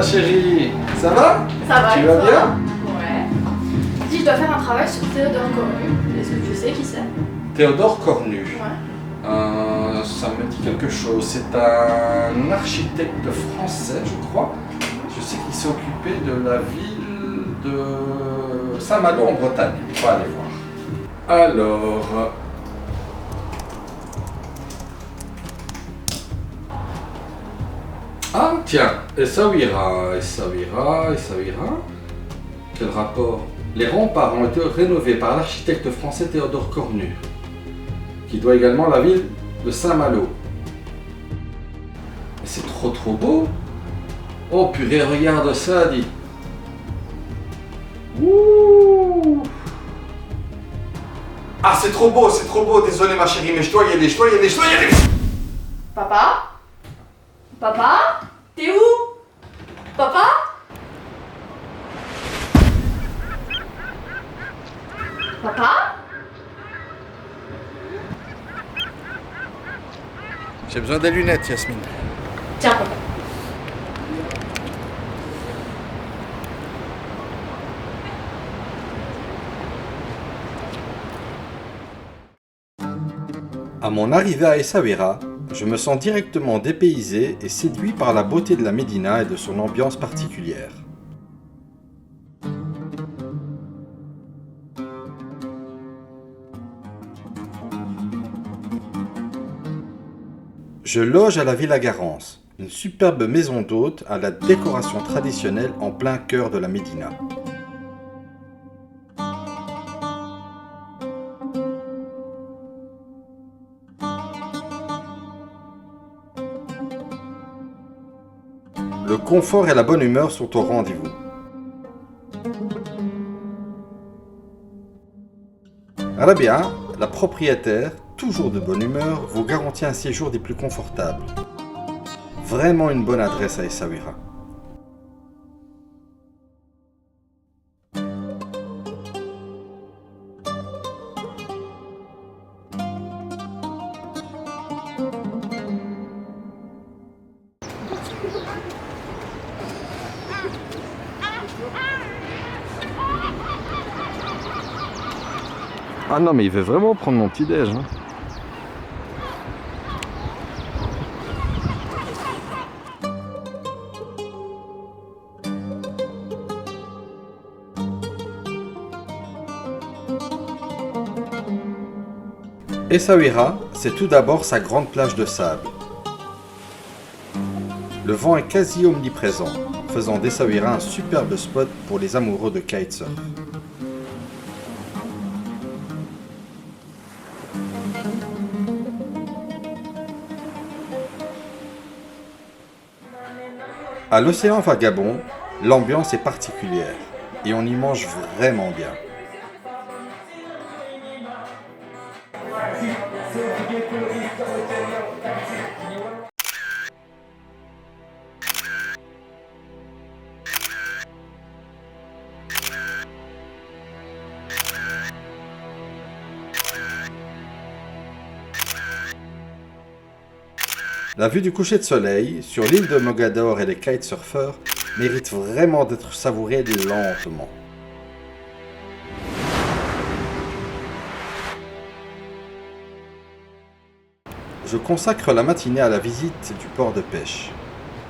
chérie. Ça va? Ça va, Tu et vas toi? bien? Ouais. Dis, je dois faire un travail sur Théodore Cornu. Est-ce que tu sais qui c'est? Théodore Cornu. Ouais. Ça me dit quelque chose. C'est un architecte français, je crois. Je sais qu'il s'est occupé de la ville de Saint-Malo en Bretagne. On va aller voir. Alors... Ah tiens, Essaouira. Quel rapport? Les remparts ont été rénovés par l'architecte français Théodore Cornu, qui doit également la ville de Saint-Malo. Mais c'est trop beau! Oh purée, regarde ça, dis! Ouh! Ah c'est trop beau, désolé ma chérie, mais je dois y aller. Papa? Papa? T'es où? Papa? Papa? J'ai besoin des lunettes, Yasmine. Tiens, papa. À mon arrivée à Essaouira, je me sens directement dépaysé et séduit par la beauté de la Médina et de son ambiance particulière. Je loge à la Villa Garance, une superbe maison d'hôtes à la décoration traditionnelle en plein cœur de la Médina. Le confort et la bonne humeur sont au rendez-vous. Rabia, la propriétaire, toujours de bonne humeur, vous garantit un séjour des plus confortables. Vraiment une bonne adresse à Essaouira. Ah non, mais il veut vraiment prendre mon petit déj. Hein. Essaouira, c'est tout d'abord sa grande plage de sable. Le vent est quasi omniprésent, faisant d'Essaouira un superbe spot pour les amoureux de kitesurf. À l'océan Vagabond, l'ambiance est particulière et on y mange vraiment bien. La vue du coucher de soleil sur l'île de Mogador et les kitesurfers mérite vraiment d'être savourée lentement. Je consacre la matinée à la visite du port de pêche.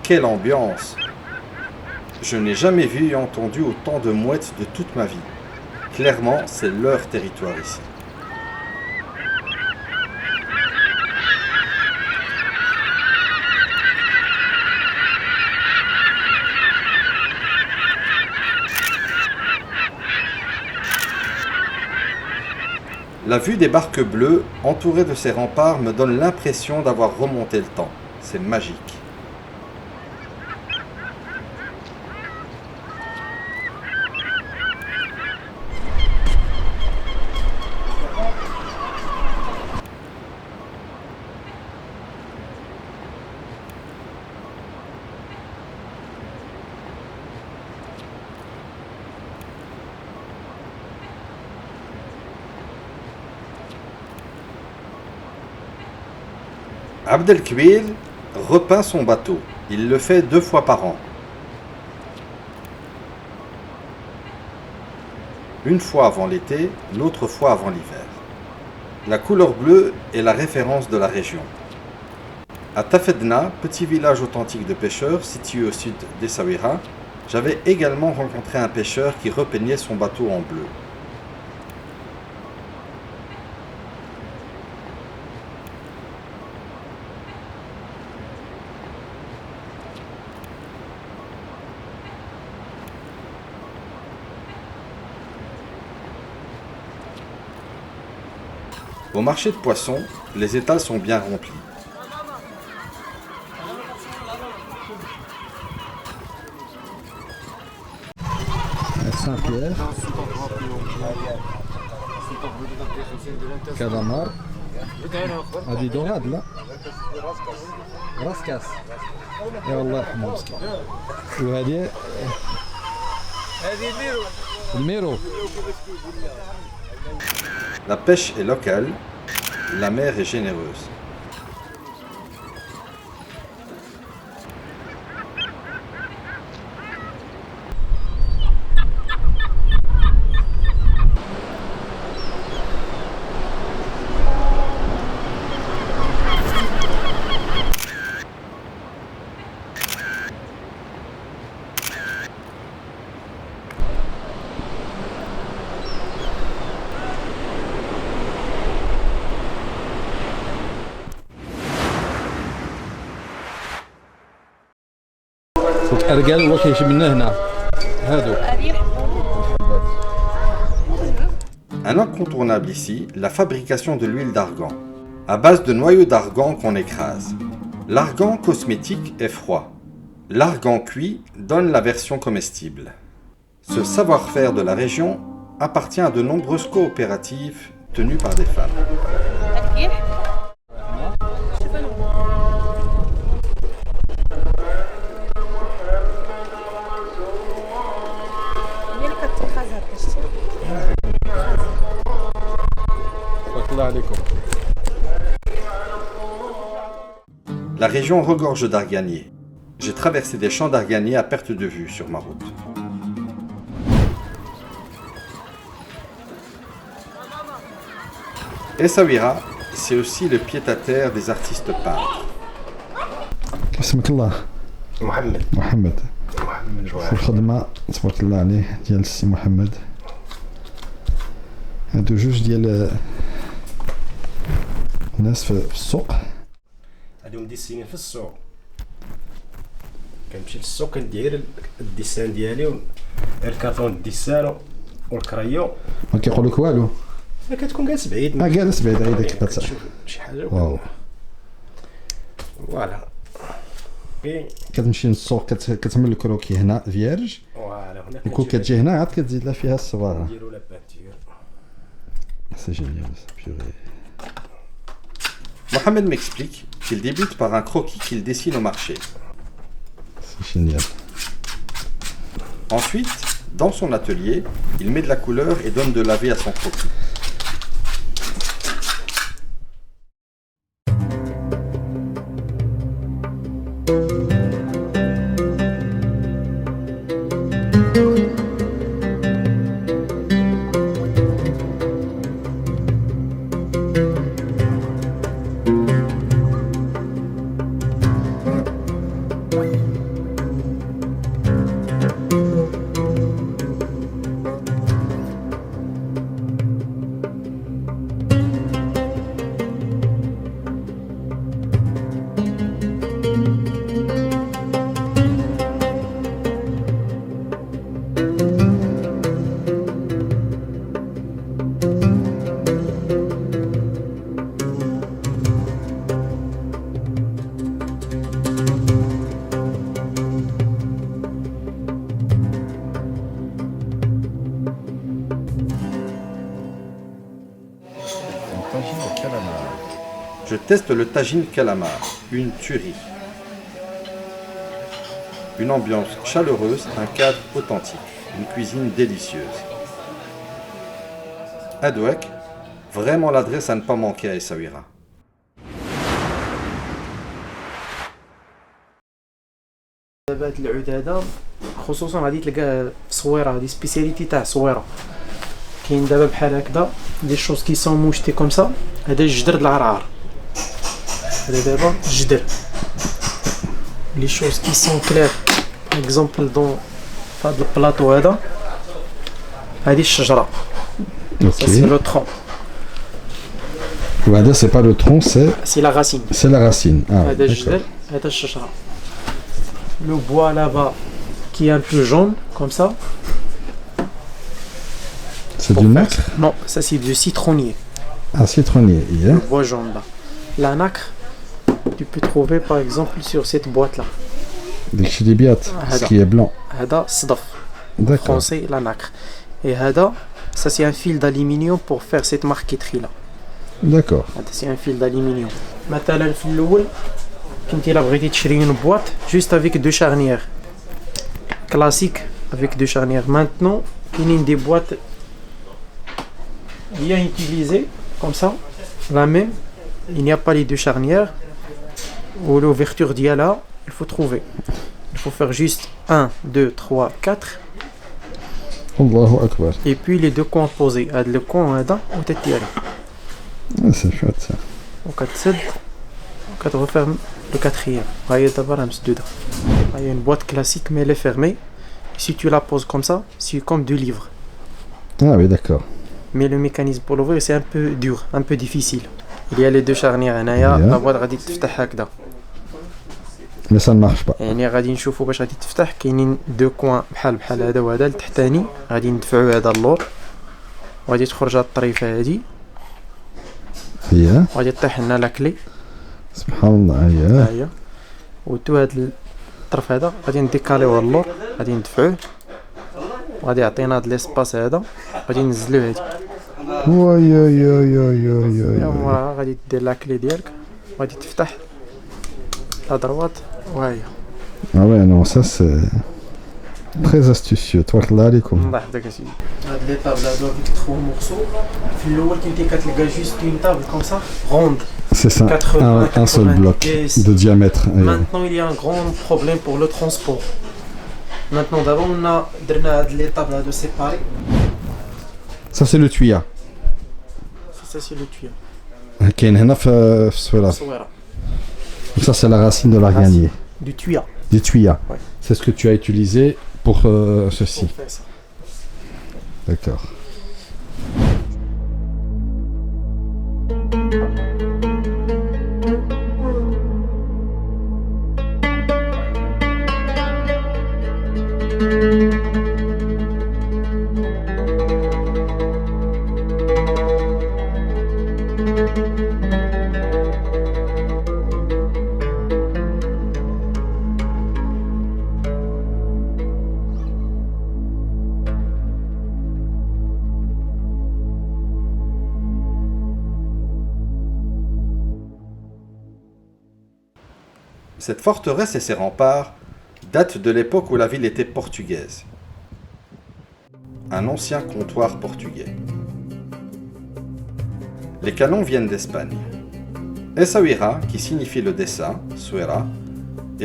Quelle ambiance! Je n'ai jamais vu et entendu autant de mouettes de toute ma vie. Clairement, c'est leur territoire ici. La vue des barques bleues, entourées de ces remparts, me donne l'impression d'avoir remonté le temps. C'est magique. Abdelkbir repeint son bateau. Il le fait 2 fois par an. Une fois avant l'été, l'autre fois avant l'hiver. La couleur bleue est la référence de la région. À Tafedna, petit village authentique de pêcheurs situé au sud d'Essaouira, j'avais également rencontré un pêcheur qui repeignait son bateau en bleu. Au marché de poissons, les étals sont bien remplis. Saint-Pierre, calamar, هذه دوراد لا راسكاس يا الله يرحمه مسكين وهذه الميرو. La pêche est locale, la mer est généreuse. الأرجال هو كيجبنا هنا هادو. Un incontournable ici, la fabrication de l'huile d'argan, à base de noyaux d'argan qu'on écrase. L'argan cosmétique est froid. L'argan cuit donne la version comestible. Ce savoir-faire de la région appartient à de nombreuses coopératives tenues par des femmes. La région regorge d'arganiers. J'ai traversé des champs d'arganiers à perte de vue sur ma route. Essaouira, c'est aussi le pied-à-terre des artistes peintres. اسمك الله محمد محمد جواد. في الخدمة تبارك الله عليه ديال السي محمد. هادو جوج ديال الناس في السوق. هادو مديسينين في السوق. كنمشي للسوق كندير الديسان ديالي الكارطون الديسان والكريو. ما كيقول لك والو. ما كتكون جالس بعيد. جالس بعيد هيداك كتشوف شي حاجه. واو. فوالا. كتمشي للسوق كتعمل الكروكي هنا فيرج. فوالا هنا وكون كتجي هنا عاد كتزيد لها فيها الصباغه. نديرو لا بانتور. سي جينيال بيوري. Mohamed m'explique qu'il débute par un croquis qu'il dessine au marché. C'est génial. Ensuite, dans son atelier, il met de la couleur et donne de laver à son croquis. Je teste le tagine calamar, une tuerie. Une ambiance chaleureuse, un cadre authentique, une cuisine délicieuse. Adouek, vraiment l'adresse à ne pas manquer à Essaouira. هاد العود هذا خصوصا غادي تلقاه في صويره، هادي سبيسياليتي تاع صويره. كاين دابا بحال هكذا دي شوز كي سون موشتي كوم سا. هذا الجدر د العرعر. هذا دابا الجدر. لي شوز كي سون كلير اكزومبل دون فهاد البلاطو هذا. هذه الشجره. Ça c'est le tronc. وهذا c'est pas le tronc, C'est la racine. c'est la racine. Ah, هذا d'accord. الجدر هذا الشجره. Le bois là-bas qui est un peu jaune comme ça. C'est du nacre? Non, ça c'est du citronnier. Un citronnier, Le bois jaune là. La nacre, tu peux trouver par exemple sur cette boîte là. Des chilibiat, ce qui est blanc. هذا صدف. D'accord. Français la nacre. Et هذا ça c'est un fil d'aluminium pour faire cette marqueterie là. D'accord. هذا c'est un fil d'aluminium. مثلا في الاول كنتي الا بغيتي تشري une boîte juste avec deux charnières. Classique avec deux charnières. Maintenant, كاينين des boîtes bien utilisées comme ça. La même, il n'y a pas les deux charnières. Ou l'ouverture d'Yala, il faut trouver. Il faut faire juste 1, 2, 3, 4. Allahu Akbar. Et puis les deux coins posés. Le coin هذا وتتيالي. C'est chouette ça. وكتسد وكتغفر le quatrième. هاي دابا راه مسدودة. هاي une boîte classique mais elle est fermée. Si tu la poses comme ça, c'est comme deux livres. Ah oui, d'accord. Mais le mécanisme pour l'ouvrir c'est un peu dur, un peu difficile. Il y a les deux charnières هنايا. Yeah. La boîte غادي تفتح هكذا. Mais ça ne marche pas. يعني غادي نشوفوا باش غادي تفتح كاينين دو كوان بحال هذا وهذا التحتاني غادي ندفعوا هذا اللور وغادي تخرج هاد الطريفه هادي هي وغادي طيح لنا لا كلي. سبحان الله. ها هي هي وتو هاد الطرف هذا غادي نديكاليو اللور غادي ندفعوه وغادي يعطينا هاد ليسباس هذا غادي ننزلوه هادي. وي وي وي وي وي. وموراها غادي دير لا كلي ديالك وغادي تفتح لا دروات وها هي. Ah ouais, non, ça c'est très astucieux. Toi, là, les comme. الله يحفظك اسيدي. هاد لي طابل هادو فيك تخو مورسو في الاول كنتي كتلقى جوست اون طابل كوم سا روند. C'est ça, 80, un seul 90. bloc de diamètre. Maintenant, il y a un grand problème pour le transport. Maintenant, d'abord, on a les tables de séparer. Ça c'est le tuya. Ça, c'est le tuyau. كاين هنا في الصويرة. Souera. Ça c'est la racine de l'arganier. Du tuya. Du tuya. Ouais. C'est ce que tu as utilisé pour ceci. Pour faire ça. D'accord. Cette forteresse et ses remparts datent de l'époque où la ville était portugaise. Un ancien comptoir portugais. Les canons viennent d'Espagne. Essaouira, qui signifie le dessin, Suera,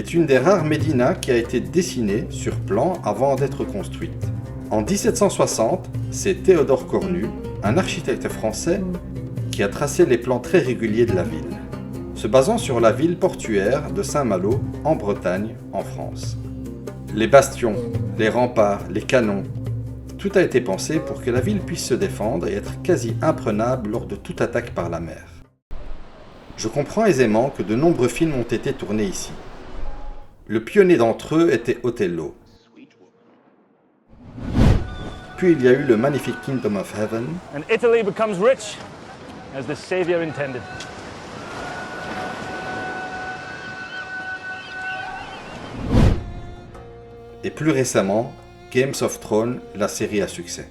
est une des rares médinas qui a été dessinée sur plan avant d'être construite. En 1760, c'est Théodore Cornu, un architecte français, qui a tracé les plans très réguliers de la ville, se basant sur la ville portuaire de Saint-Malo, en Bretagne, en France. Les bastions, les remparts, les canons, tout a été pensé pour que la ville puisse se défendre et être quasi imprenable lors de toute attaque par la mer. Je comprends aisément que de nombreux films ont été tournés ici. Le pionnier d'entre eux était Othello. Puis il y a eu le magnifique Kingdom of Heaven, And Italy becomes rich as the Savior intended. et plus récemment, Games of Thrones, la série à succès.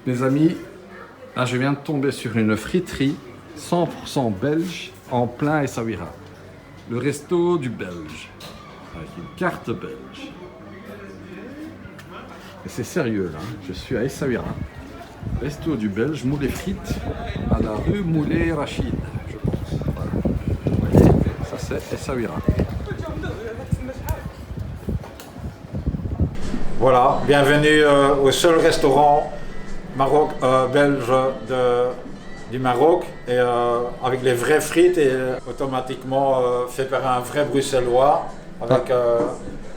Mes amis, là je viens de tomber sur une friterie 100% belge en plein Essaouira. Le resto du Belge, avec une carte belge. Et c'est sérieux là, je suis à Essaouira. Resto du Belge, moule et frites, à la rue Moulay Rachid, je pense. Voilà. Ça c'est Essaouira. Voilà, bienvenue au seul restaurant belge du Maroc, et avec les vraies frites et automatiquement fait par un vrai bruxellois avec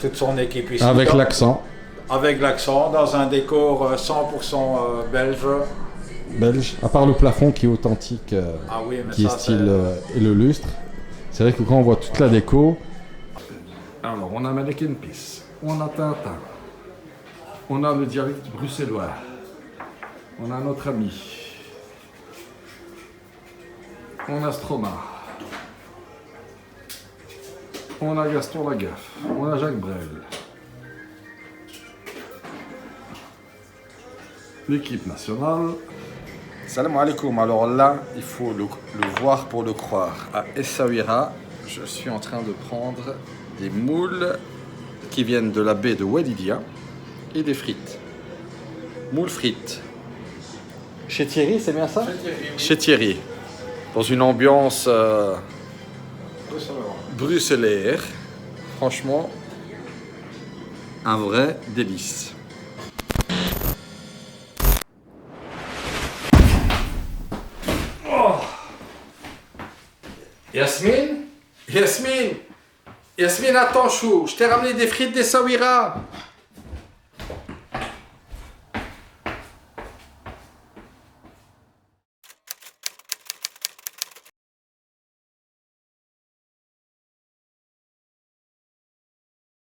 toute son équipe ici. Avec l'accent. Avec l'accent, dans un décor 100% belge. Belge, à part le plafond qui est authentique, Ah oui, mais qui est ça, style et le lustre. C'est vrai que quand on voit toute la déco, Alors on a Mannequin Peace, on a Tintin, on a le dialecte bruxellois, on a notre ami, on a Stroma, on a Gaston Lagaffe, on a Jacques Brel, l'équipe nationale. Salam alaikum. Alors là, il faut le voir pour le croire. À Essaouira, je suis en train de prendre des moules qui viennent de la baie de Wadidia et des frites. Moules frites. Chez Thierry, c'est bien ça? Chez Thierry. Dans une ambiance bruxelloise. Franchement, un vrai délice. Yasmine, attends chou, je t'ai ramené des frites d'Essaouira.